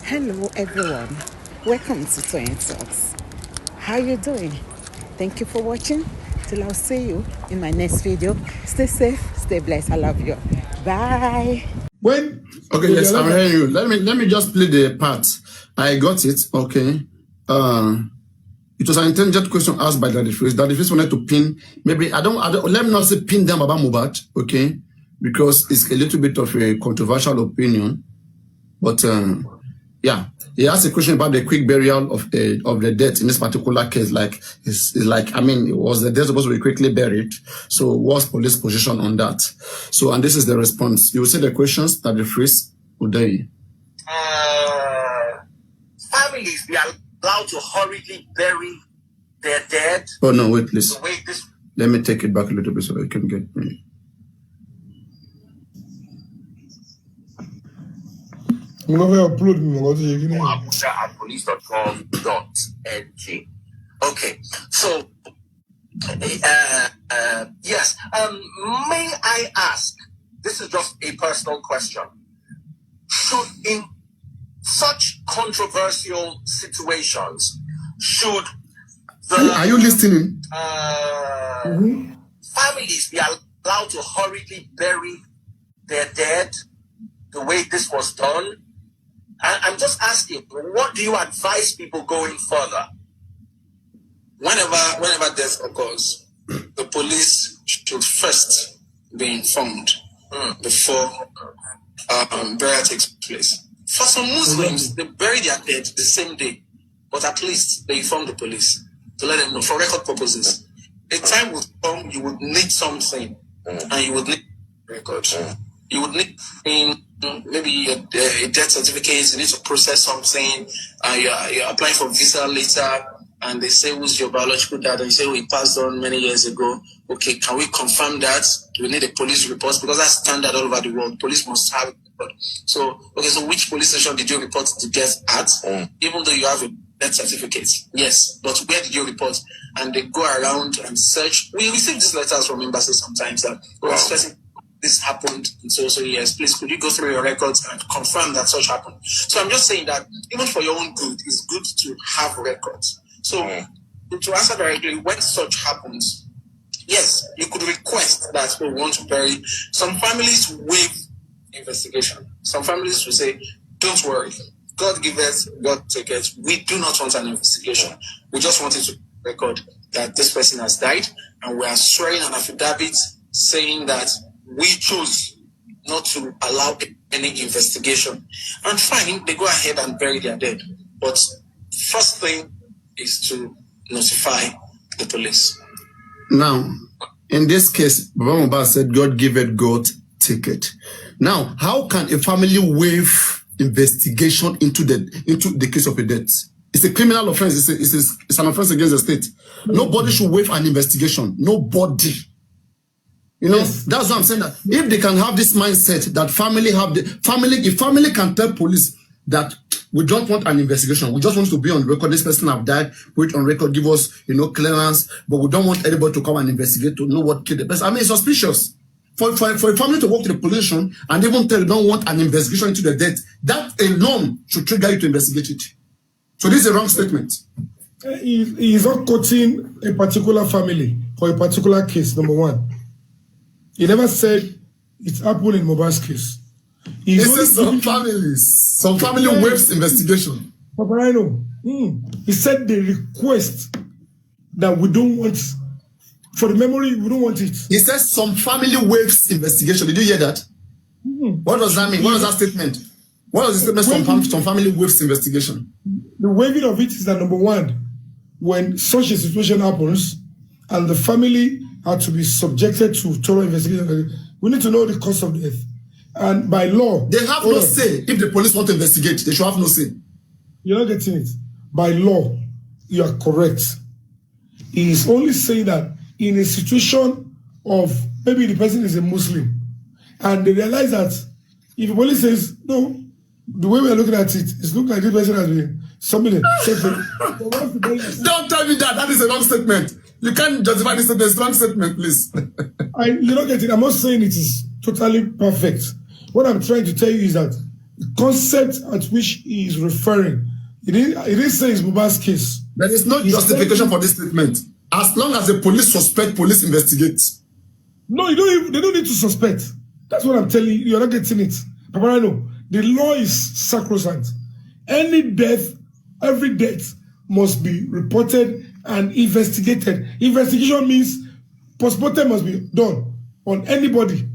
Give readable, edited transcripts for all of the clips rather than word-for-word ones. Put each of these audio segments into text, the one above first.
Hello everyone, welcome to Toyeen Talks. How you doing? Thank you for watching. Till I'll see you in my next video. Stay safe, stay blessed. I love you. Bye. Okay, yes, I'm hearing you. Let me just play the part. I got it. Okay. It was an intelligent question asked by Daddy Face. Daddy Face wanted to pin. Maybe I don't. Let me not say pin down Baba Mohbad. Okay, because it's a little bit of a controversial opinion. But yeah, he asked a question about the quick burial of the death in this particular case. Like, it's like, I mean, was the death supposed to be quickly buried? So what's police position on that? So, and this is the response. You will see the questions that the phrase Uday. Families be allowed to hurriedly bury their dead. Oh no, wait, please. Let me take it back a little bit so I can get me. Abuja@police.gov.ng. Okay, so yes, may I ask? This is just a personal question. Should in such controversial situations, should are you listening? Families be allowed to hurriedly bury their dead the way this was done? I'm just asking, what do you advise people going further? Whenever death occurs, the police should first be informed before burial takes place. For some Muslims, they bury their dead the same day, but at least they inform the police to let them know for record purposes. A time will come, you would need something, and you would need record. You would need maybe a death certificate. You need to process something. You're applying for visa later, and they say, "Who's your biological dad?" And you say, "Oh, he passed on many years ago." Okay, can we confirm that? Do we need a police report? Because that's standard all over the world. Police must have a report. So, okay, so which police station did you report the death at? Even though you have a death certificate, yes, but where did you report? And they go around and search. We receive these letters from embassies sometimes that this happened in so years. Please, could you go through your records and confirm that such happened? So I'm just saying that even for your own good, it's good to have records. So to answer directly, when such happens, yes, you could request that we want to bury. Some families waive investigation. Some families will say, "Don't worry, God give us, God take it. We do not want an investigation. We just wanted to record that this person has died, and we are swearing an affidavit saying that we chose not to allow any investigation." And fine, they go ahead and bury their dead. But first thing is to notify the police. Now, in this case, Baba Mohbad said, "God give it, God take it." Now, how can a family waive investigation into the case of a death? It's a criminal offense. It's an offense against the state. Nobody should waive an investigation. Nobody. You know, that's what I'm saying. That if they can have this mindset that if family can tell police that we don't want an investigation, we just want to be on record. This person have died. Put on record, give us, clearance, but we don't want anybody to come and investigate to know what killed the person. I mean, it's suspicious. For a family to walk to the police station and even tell you don't want an investigation into the death, that alone should trigger you to investigate it. So this is a wrong statement. He is not quoting a particular family or a particular case, number one. He never said it's happened in Mohbad's case. He says some family waives investigation. Papariano, he said they request that we don't want, for the memory, we don't want it. He says some family waives investigation. Did you hear that? What does that mean? What was that statement? What was the statement? Some family waives investigation. The waiving of it is that, number one, when such a situation happens and the family are to be subjected to thorough investigation, we need to know the cause of death. And by law, they have no say. If the police want to investigate, they should have no say. You're not getting it. By law, you are correct. He is only saying that in a situation of maybe the person is a Muslim, and they realize that if the police says, "No, the way we are looking at it, it's looking like this person has been somebody." Don't tell me that. That is a wrong statement. You can't justify this statement. It's a wrong statement, please. You don't get it. I'm not saying it is totally perfect. What I'm trying to tell you is that The concept at which he is referring, he didn't say it's Mohbad's case. There is no justification for this statement. As long as the police suspect, police investigate. No, they don't need to suspect. That's what I'm telling you. You're not getting it. Papariano, the law is sacrosanct. Any death, every death must be reported and investigated. Investigation means postmortem must be done on anybody.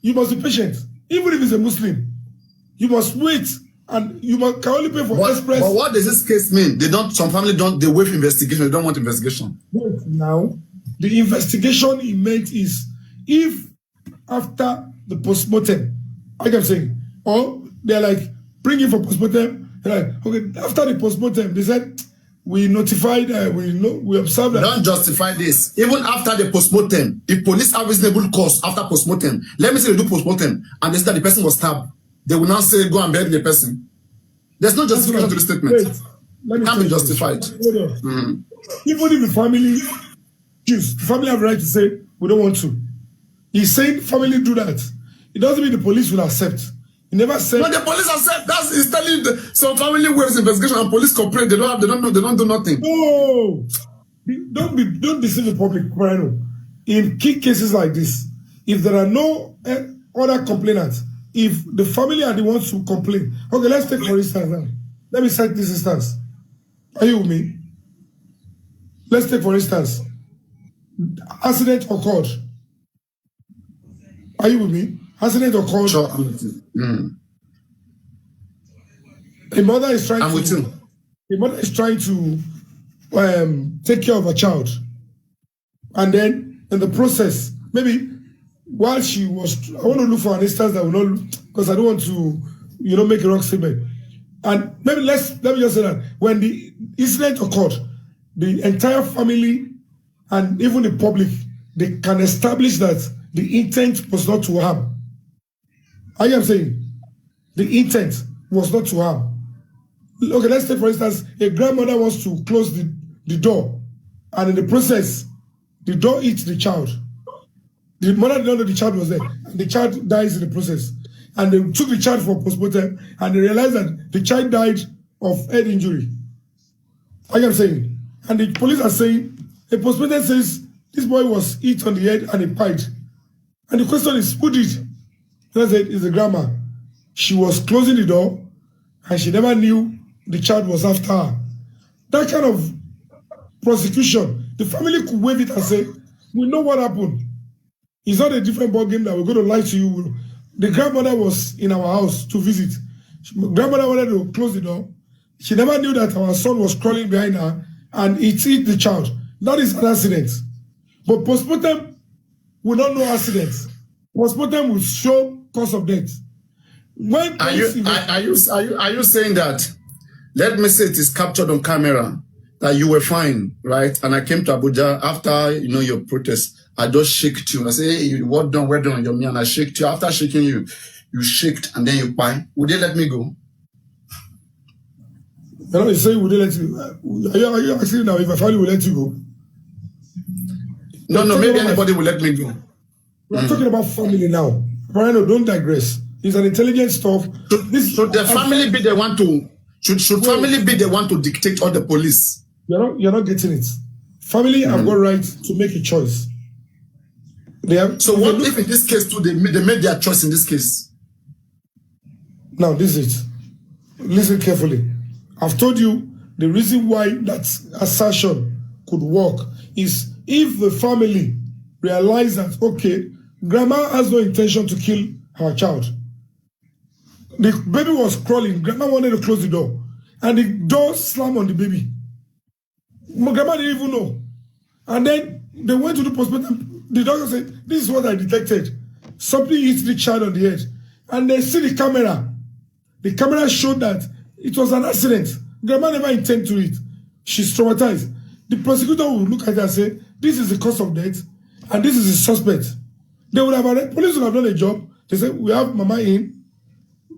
You must be patient. Even if it's a Muslim, you must wait, and you can only pay for express. But what does this case mean? Some family they waive investigation. They don't want investigation. Wait, now, the investigation he meant is if after the postmortem, like I'm saying, or they're like, bring it for postmortem. They're like, okay, after the postmortem, they said, we notified, we observed that. Don't justify this. Even after the postmortem, if police have reasonable cause after postmortem, let me say they do postmortem and they say that the person was stabbed, they will now say, go and bury the person. There's no justification to the statement. It can't be justified. Even if the family choose, the family have the right to say, we don't want to. He's saying family do that. It doesn't mean the police will accept. He never said. No, the police accept. He's telling some family waives investigation and police cooperate. They don't do nothing. No, don't deceive the public. In key cases like this, if there are no other complainants, if the family are the ones who complain, okay, let's take for instance now. Let me cite this instance. Are you with me? Let's take for instance, accident occurred. Are you with me? Accident occurred. Sure. A mother is trying I'm with you. A mother is trying to take care of a child, and then in the process, maybe while she was, I want to look for an instance that will not, because I don't want to, make a wrong statement. And maybe let me just say that when the incident occurred, the entire family and even the public, they can establish that the intent was not to harm. I am saying the intent was not to harm. Okay, let's take for instance, a grandmother wants to close the door, and in the process, the door hits the child. The mother did not know the child was there, and the child dies in the process. And they took the child for postmortem, and they realized that the child died of head injury. I am saying, and the police are saying, a postmortem says this boy was hit on the head and he died. And the question is, who did? And I said, it's the grandma. She was closing the door, and she never knew the child was after her. That kind of prosecution, the family could waive it and say, we know what happened. It's not a different ball game that we're going to lie to you. The grandmother was in our house to visit. Grandmother wanted to close the door. She never knew that our son was crawling behind her and it hit the child. That is an accident. But postmortem will not know accidents. Postmortem will show cause of death. When are you saying that? Let me say it is captured on camera that you were fine, right? And I came to Abuja after your protest. I just shaked you. I say, hey, well done, Yomi, and I shaked you. After shaking you, you shaked and then you buy. Would they let me go? You say, would they let you? Are you asking now if a family will let you go? No, maybe anybody will let me go. We're talking about family now. Papariano, don't digress. It's an intelligent stuff. Should the family be the one to? Should family be the one to dictate all the police? You're not getting it. Family have got right to make a choice. So what if in this case too they made their choice in this case? Now this is it. Listen carefully. I've told you the reason why that assertion could work is if the family realize that, okay, grandma has no intention to kill her child. The baby was crawling. Grandma wanted to close the door, and the door slammed on the baby. Grandma didn't even know. And then they went to the postmortem. The doctor said, this is what I detected. Something hit the child on the head. And they see the camera. The camera showed that it was an accident. Grandma never intended to it. She's traumatized. The prosecutor will look at it and say, this is the cause of death, and this is the suspect. They would have police would have done a job. They say, we have Mama in.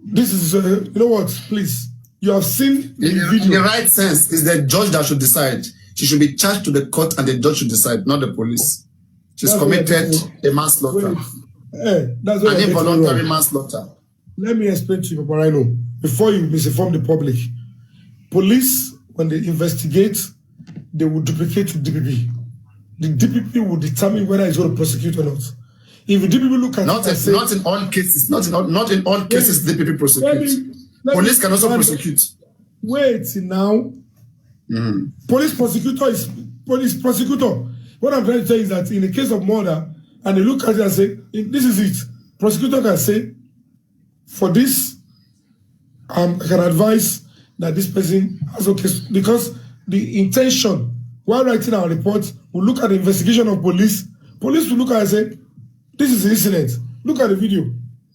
This is, you know what, please. You have seen the video. In the right sense, it's the judge that should decide. She should be charged to the court and the judge should decide, not the police. She's committed a manslaughter. That's an involuntary manslaughter. Let me explain to you, Papariano. before you misinform the public. Police, when they investigate, they will duplicate to DPP. The DPP will determine whether it's going to prosecute or not. If the DPP look at not in all cases, not in all cases, DPP prosecute. Police can also prosecute. Wait now. Police prosecutor is police prosecutor. What I'm trying to say is that in the case of murder, and they look at it and say, this is it. Prosecutor can say, for this, I can advise that this person has a case, because the intention, while writing our report, we look at the investigation of police. Police will look at it and say, this is an incident. Look at the video.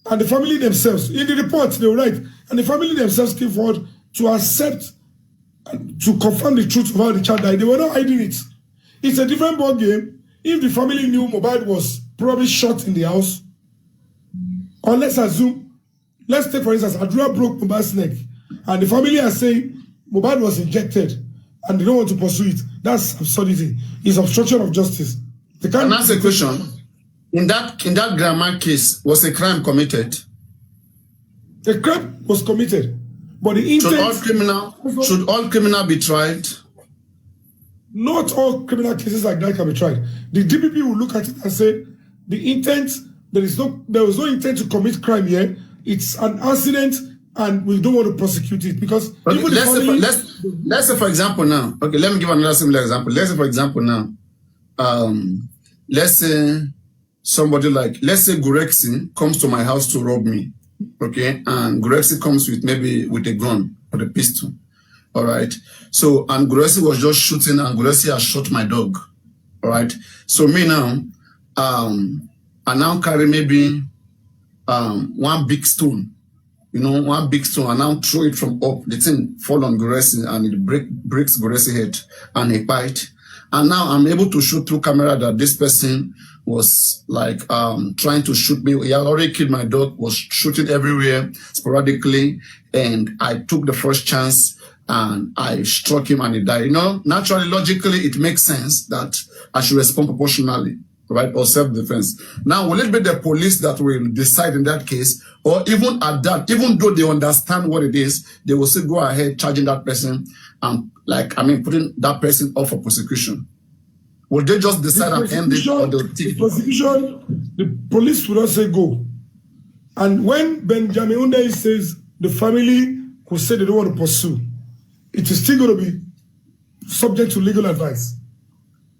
And the family themselves, in the report, they will write, and the family themselves came forward to accept, to confirm the truth of how the child died. They were not hiding it. It's a different ball game. If the family knew Mohbad was probably shot in the house, or let's assume, let's take for instance, Adura broke Mohbad's neck, and the family are saying Mohbad was injected, and they don't want to pursue it. That's absurdity. It's obstruction of justice. They can't. And that's a question. In that grandma case, was a crime committed? A crime was committed, but the intent. Should all criminal be tried? Not all criminal cases like that can be tried. The DPP will look at it and say, the intent, there was no intent to commit crime here. It's an accident, and we don't want to prosecute it because okay, let's say for example now. Okay, let me give another similar example. Let's say for example now, let's say somebody like, let's say Gurexi comes to my house to rob me, okay, and Gurexi comes with maybe with a gun or a pistol. All right. So, and Guresi was just shooting, and Guresi has shot my dog. All right. So me now, I now carry maybe one big stone, one big stone, and now throw it from up. The thing fall on Guresi, and it breaks Guresi head, and he bite. And now I'm able to shoot through camera that this person was like trying to shoot me. He had already killed my dog, was shooting everywhere sporadically, and I took the first chance. And I struck him and he died. Naturally, logically, it makes sense that I should respond proportionally, right? Or self-defense. Now, will it be the police that will decide in that case? Or even at that, even though they understand what it is, they will still go ahead charging that person and putting that person off for prosecution? Will they just decide and end it? Or the prosecution, the police will not say go. And when Benjamin Hunde says the family who say they don't want to pursue, it is still going to be subject to legal advice.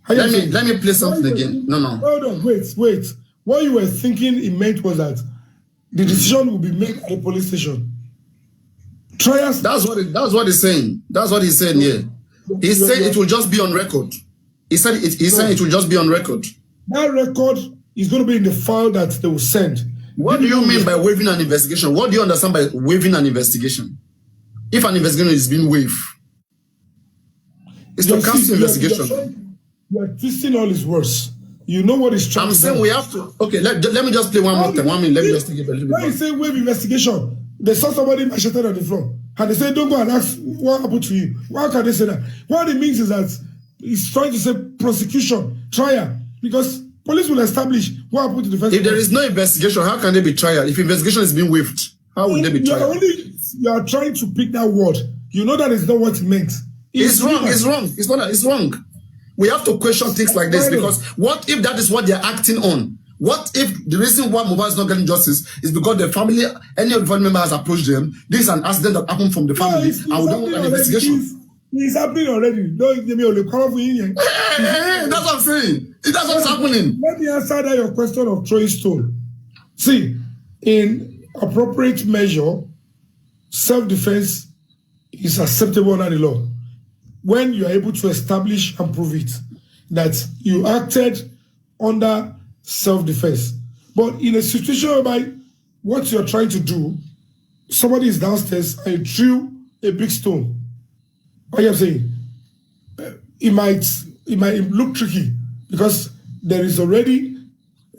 Let me play something again. No. Hold on, wait. What you were thinking it meant was that the decision will be made at the police station. Trials. That's what he's saying. That's what he's saying here. He said it will just be on record. He said it will just be on record. That record is going to be in the file that they will send. What do you mean by waiving an investigation? What do you understand by waiving an investigation? If an investigation is being waived, it's to cancel investigation. You are twisting all his words. You know what is trying to do. I'm saying we have to. Okay, let me just play one more time. 1 minute. Let me just take it a little bit. When you say waive investigation, they saw somebody macheted on the floor, and they say, "Don't go and ask what happened to you." Why can they say that? What it means is that he's trying to say prosecution, trial, because police will establish what happened to the first. If there is no investigation, how can there be trial? If investigation is being waived, how will there be trial? You are trying to pick that word. You know that is not what it meant. It's wrong. It's wrong. We have to question things like this, because what if that is what they're acting on? What if the reason why Mohbad is not getting justice is because the family, any of the family member has approached them? This is an accident that happened from the family, and we don't want an investigation. It's happening already. Don't give me all the powerful in. That's what I'm saying. That's what's happening. Let me answer that your question of throwing stone. See, in appropriate measure, self-defense is acceptable under the law when you are able to establish and prove it that you acted under self-defense. But in a situation whereby what you're trying to do, somebody is downstairs and you threw a big stone, what you're saying, it might look tricky because there is already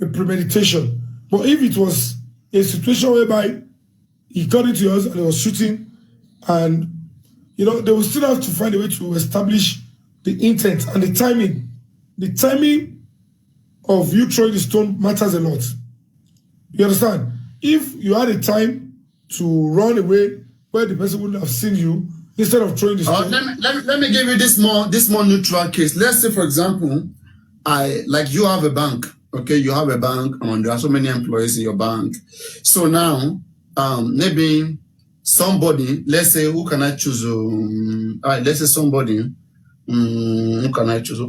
a premeditation. But if it was a situation whereby he got into yours and he was shooting, and they will still have to find a way to establish the intent and the timing. The timing of you throwing the stone matters a lot. You understand? If you had a time to run away where the person wouldn't have seen you instead of throwing the stone. Let me give you this more neutral case. Let's say, for example, you have a bank. Okay, you have a bank and there are so many employees in your bank. So now, maybe somebody, let's say, who can I choose? Let's say somebody, who can I choose?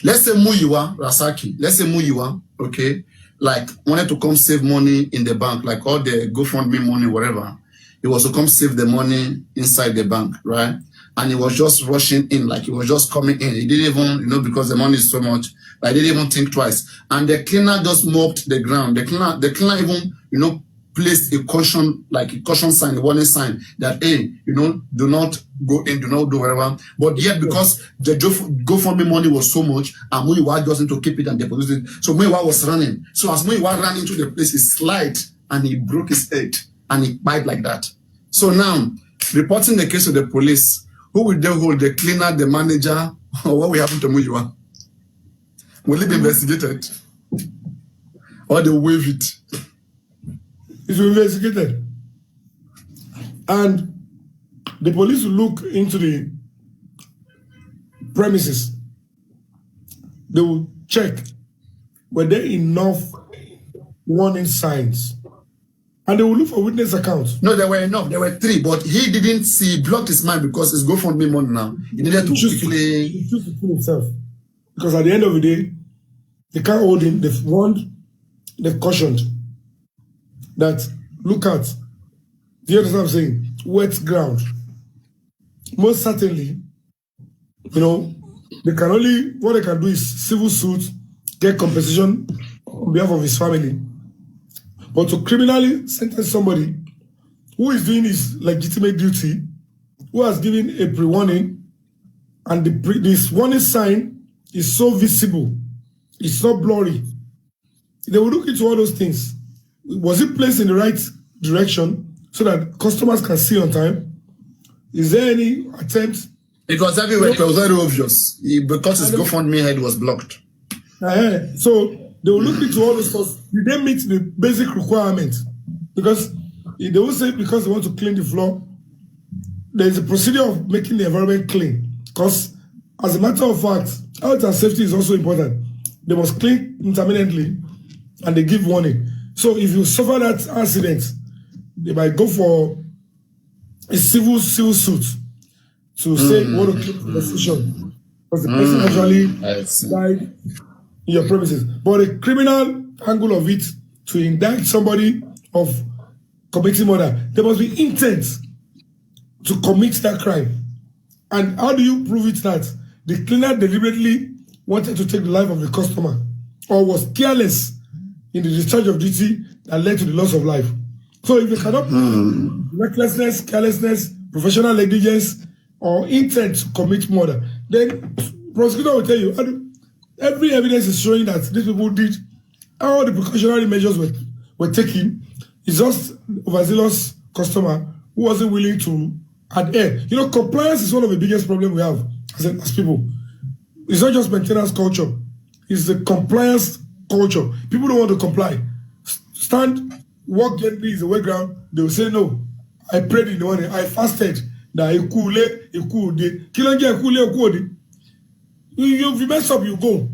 Let's say Muyiwa Rasaki. Let's say Muyiwa, okay, like wanted to come save money in the bank, like all the GoFundMe money, whatever. He was to come save the money inside the bank, right? And he was just rushing in, like he was just coming in. He didn't even, because the money is so much, I didn't even think twice. And the cleaner just mopped the ground. The cleaner even, placed a caution sign, a warning sign that, hey, do not go in, do not do whatever. But yet, because the GoFundMe money was so much, and Muyiwa just need to keep it and deposit it. So Muyiwa was running. So as Muyiwa ran into the place, he slid and he broke his head and he died like that. So now, reporting the case to the police, who will they hold? The cleaner, the manager, or what will happen to Muyiwa? Will it be investigated? Or they waive it? It will be investigated. And the police will look into the premises. They will check, were there enough warning signs? And they will look for witness accounts. No, there were enough. There were 3, but he didn't see. He blocked his mind because it's GoFundMe money now. He needed to quickly. He chose to kill himself. Because at the end of the day, they can't hold him. They've warned, they've cautioned that, look at, do you understand what I'm saying? Wet ground. Most certainly, they can only, what they can do is civil suit, get compensation on behalf of his family. But to criminally sentence somebody who is doing his legitimate duty, who has given a pre-warning, and this warning sign is so visible, it's not blurry. They will look into all those things. Was it placed in the right direction so that customers can see on time? Is there any attempt? It was everywhere. It was very obvious. Because his GoFundMe head was blocked. So they will look into all those stuff. Did they meet the basic requirements? Because they will say because they want to clean the floor, there is a procedure of making the environment clean. Because as a matter of fact, health and safety is also important. They must clean intermittently and they give warning. So if you suffer that accident, they might go for a civil suit to say you want to keep the decision because the person actually died in your premises. But the criminal angle of it, to indict somebody of committing murder, there must be intent to commit that crime. And how do you prove it that the cleaner deliberately wanted to take the life of the customer or was careless in the discharge of duty that led to the loss of life? So if they cannot prove recklessness, carelessness, professional negligence, or intent to commit murder, then prosecutor will tell you, every evidence is showing that these people did, all the precautionary measures were taken. It's just overzealous customer who wasn't willing to adhere. Compliance is one of the biggest problems we have as people. It's not just maintenance culture. It's the compliance culture. People don't want to comply. Stand, walk gently is the way ground. They will say, no, I prayed in the morning. I fasted. If you mess up, you go.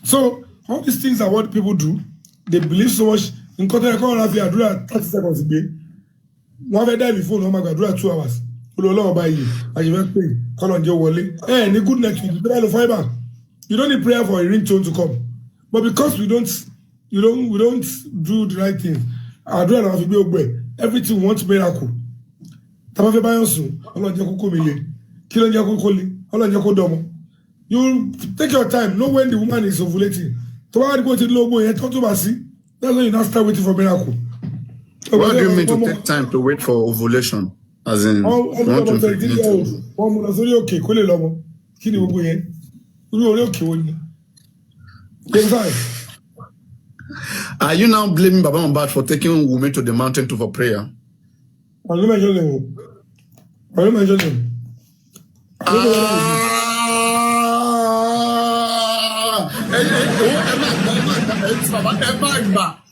So all these things are what people do. They believe so much. In contact, I do 30 seconds a day. One day before, no matter, I do 2 hours. Any good next week, you don't need prayer for a ringtone to come. But because we don't do the right thing, I do everything wants miracle. You take your time, know when the woman is ovulating. That's when you now start waiting for miracle. What do you mean to take time to wait for ovulation? As in, are you now blaming Baba Mohbad for taking women to the mountain for prayer? I don't mention him.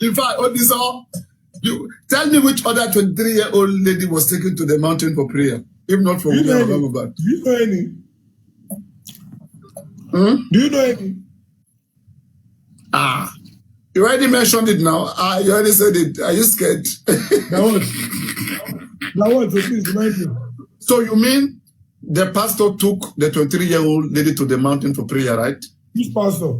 In fact, You tell me which other 23-year-old lady was taken to the mountain for prayer, if not for Do Baba Mohbad. you know any? Do you know any? You already mentioned it now. You already said it. Are you scared? Now what? So please remind me. So you mean the pastor took the 23-year-old lady to the mountain for prayer, right? Which pastor?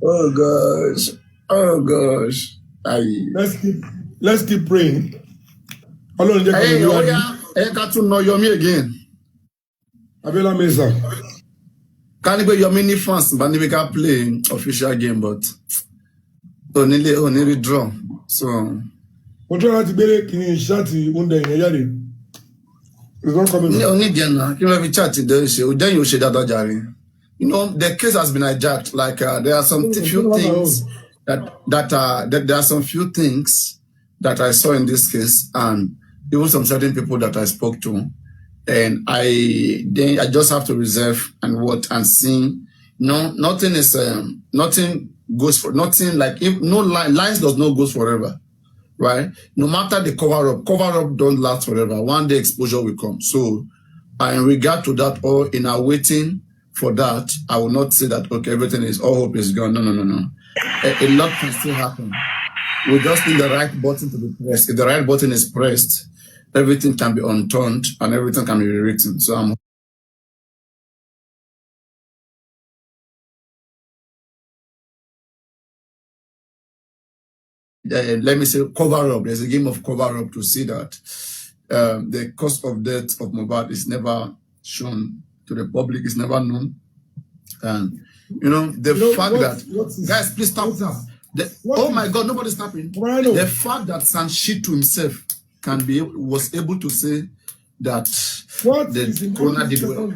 Oh gosh. Oh gosh. Let's keep praying. Hey, oh yeah. I got to know Yomi again. Abela Mesa. Can't be Yomi ni fans, but we can play official game, but only draw. So. It's not coming. You know, the case has been hijacked. Like there are some few things there are some few things that I saw in this case, and even some certain people that I spoke to, and I just have to reserve and watch and see. No, nothing is nothing goes for nothing. Like if no lines does not go forever. Right? No matter the cover up don't last forever. One day exposure will come. So, in regard to that, or in our waiting for that, I will not say that, okay, everything is, all hope is gone. No. A lot can still happen. We just need the right button to be pressed. If the right button is pressed, everything can be unturned and everything can be rewritten. So let me say cover up. There's a game of cover up to see that the cause of death of Mohbad is never shown to the public, is never known. And guys, please stop. Oh my God, nobody's stopping. The fact that Sanshitu himself was able to say that the corona did well.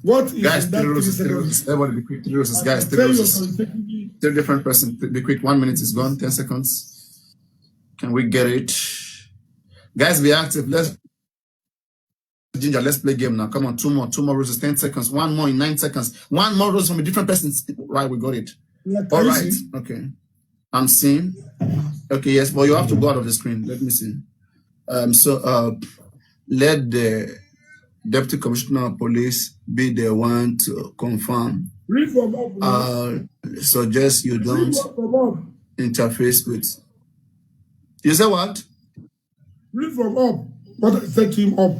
What is guys, 3 roses. Everybody be quick. 3 roses, guys. 3 roses. 3 different person. Be quick. 1 minute is gone. 10 seconds. Can we get it? Guys, be active. Ginger, let's play game now. Come on, 2 more roses, 10 seconds. 1 more in 9 seconds. 1 more rose from a different person. Right, we got it. All right. Okay. I'm seeing. Okay, yes, but you have to go out of the screen. Let me see. Let the Deputy Commissioner of Police be the one to confirm. Suggest you don't interface with. You say what? Read from up. What I said to him up.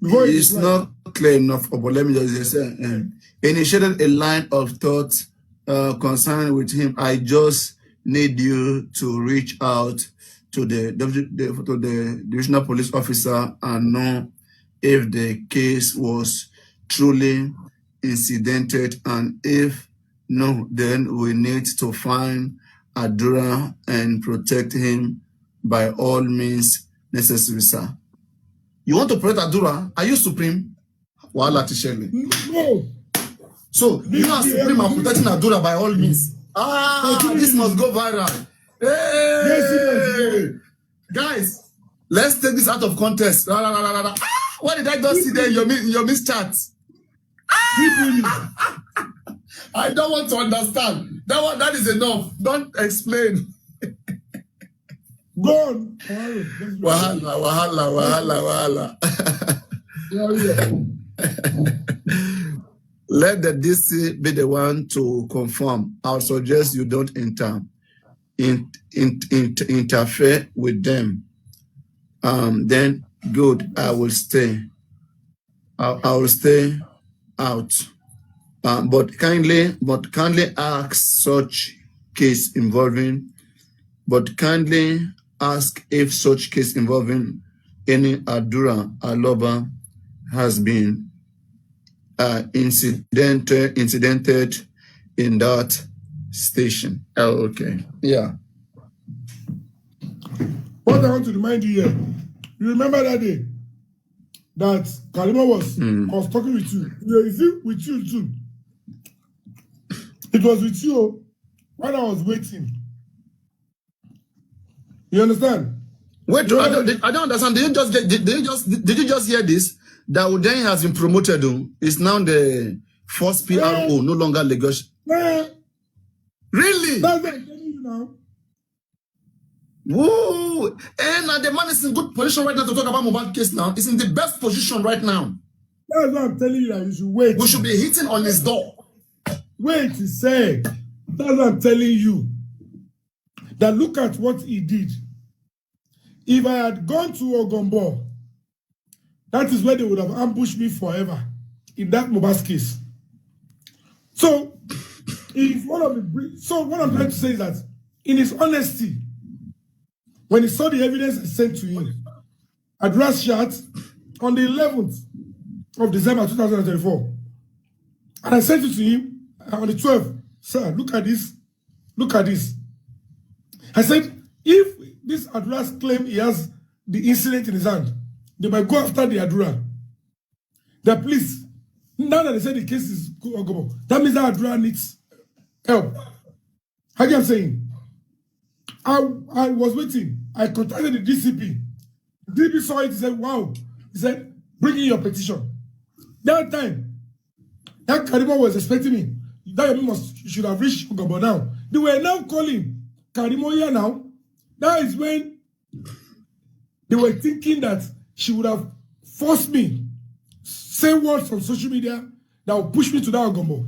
It's not clear enough, but let me just say, initiated a line of thought concerning with him. I just need you to reach out to the divisional police officer and know if the case was truly incidented, and if no, then we need to find Adura and protect him by all means necessary, sir. You want to protect Adura? Are you supreme? No. So you are supreme and protecting Adura by all means. This must go viral. Hey! Guys, let's take this out of context. What did I just see there in your miss chat? I don't want to understand. That is enough. Don't explain. Go on. Wahala. Let the DC be the one to confirm. I'll suggest you don't interfere with them. Then good, I will stay. I will stay out. But kindly ask such case involving. But kindly ask if such case involving any Adura Aloba has been incidented in that station. Oh, okay. Yeah. What I want to remind you here, you remember that day that Kalima was talking with you. With you too. It was with you when I was waiting. You understand? Wait, I don't understand. Did you just hear this? that Udain has been promoted. Is now the first PRO, no longer Lagos. Really? That's what I'm telling you now. Whoa! And the man is in good position right now to talk about Mohbad case now. He's in the best position right now. That's what I'm telling you that you should wait. We should be hitting on his door. Wait, he said. That's what I'm telling you. That look at what he did. If I had gone to Ogombo, that is where they would have ambushed me forever in that Mohbad case. So, if one of the what I'm trying to say is that in his honesty, when he saw the evidence I sent to him, address shot on the 11th of December 2024, and I sent it to him on the 12th. Sir, look at this. Look at this. I said, if this address claim he has the incident in his hand, they might go after the Adura. The police, now that they said the case is Ogobo, that means that Adura needs help. How am saying? I was waiting. I contacted the DCP. The DCP saw it. He said, wow. He said, bring in your petition. That time, that Karimo was expecting me. That Yomi should have reached Ogobo now. They were now calling Karimo here now. That is when they were thinking that she would have forced me, say words on social media that would push me to that Ogombo.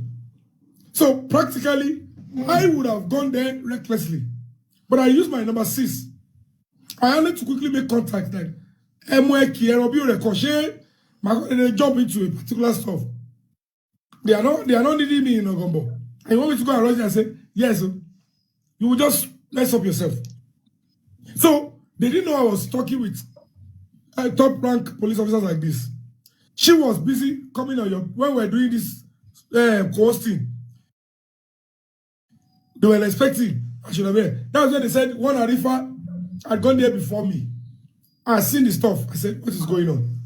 So practically, I would have gone there recklessly. But I used my number 6. I wanted to quickly make contact that they jump into a particular stuff. They are not needing me in Ogombo. And you want me to go and rush and say, yes, you will just mess up yourself. So they didn't know I was talking with top rank police officers like this. She was busy coming on when we were doing this coasting. They were expecting I should have been. That was when they said one Arifa had gone there before me. I seen the stuff. I said, what is going on?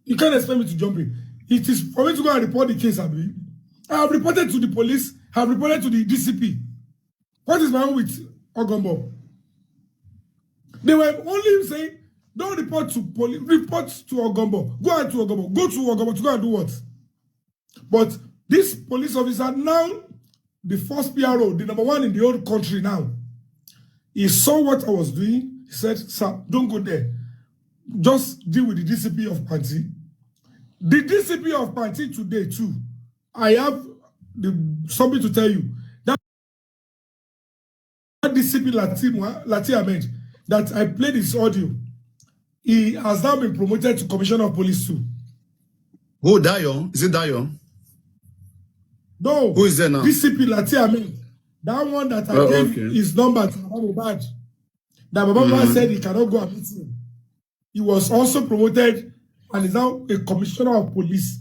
You can't expect me to jump in. It is for me to go and report the case, Abi. I have reported to the police. I have reported to the DCP. What is my own with Ogombo? They were only saying, don't report to police, report to Ogombo. Go out to Ogombo. Go to Ogombo to go and do what? But this police officer now, the first PRO, the number 1 in the whole country now, he saw what I was doing. He said, sir, don't go there. Just deal with the DCP of Panti. The DCP of Panti today too, I have something to tell you. That DCP Lati Ahmed, that I played his audio, he has now been promoted to Commissioner of Police too. Who, Dayo? Is it Dayo? No. Who is there now? DCP Lati Ahmed. That one that I gave his number to Baba Mohbad. That Baba Mohbad said he cannot go and meet him. He was also promoted and is now a commissioner of police.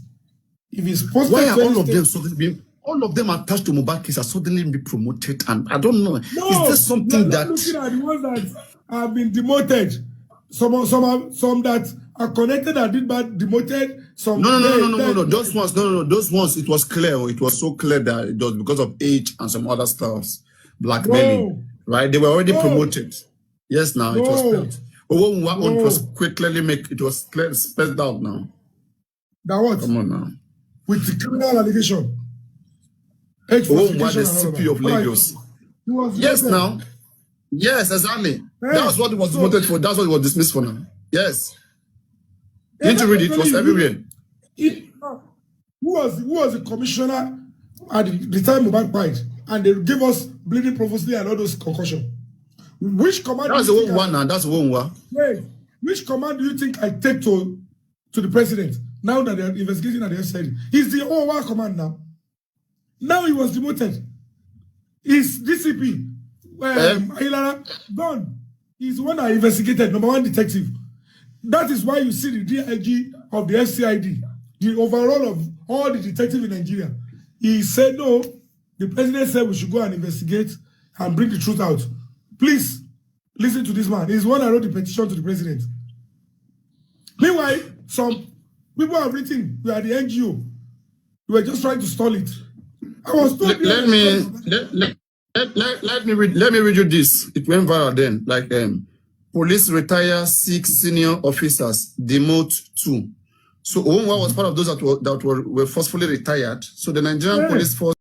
If he's posted, why are all of them suddenly all of them attached to Mohbad case are suddenly be promoted? And I don't know. No, is there something that looking at the ones that have been demoted? Some that are connected that did bad demoted. Some no. Those ones, those ones. It was clear. It was so clear that it was because of age and some other stuffs, blackmailing. Right? They were already promoted. Yes, now it was clear. It was clearly it was clear, spelled out now. That what? Come on now. With the criminal allegation. The CP of Lagos. Yes, now. Yes, exactly. That's what it was demoted for. That's what it was dismissed for now. Yes. Didn't you read it? It was everywhere. Who was the commissioner at the time Mohbad died? And they gave us bleeding profusely and all those concussion. Which command? That's the one now. That's the one. Wait, which command do you think I take to the president now that they are investigating at the SID? He's the one command now. Now he was demoted. He's DCP. Gone. He's the one that investigated, number 1 detective. That is why you see the DIG of the FCID, the overall of all the detectives in Nigeria. He said no. The president said we should go and investigate and bring the truth out. Please, listen to this man. He's the one that wrote the petition to the president. Meanwhile, some people have written, we are the NGO. We were just trying to stall it. I was told let me read you this. It went viral then. Like police retire 6 senior officers, demote 2. So Ounwa was part of those that were forcefully retired. So the Nigerian police force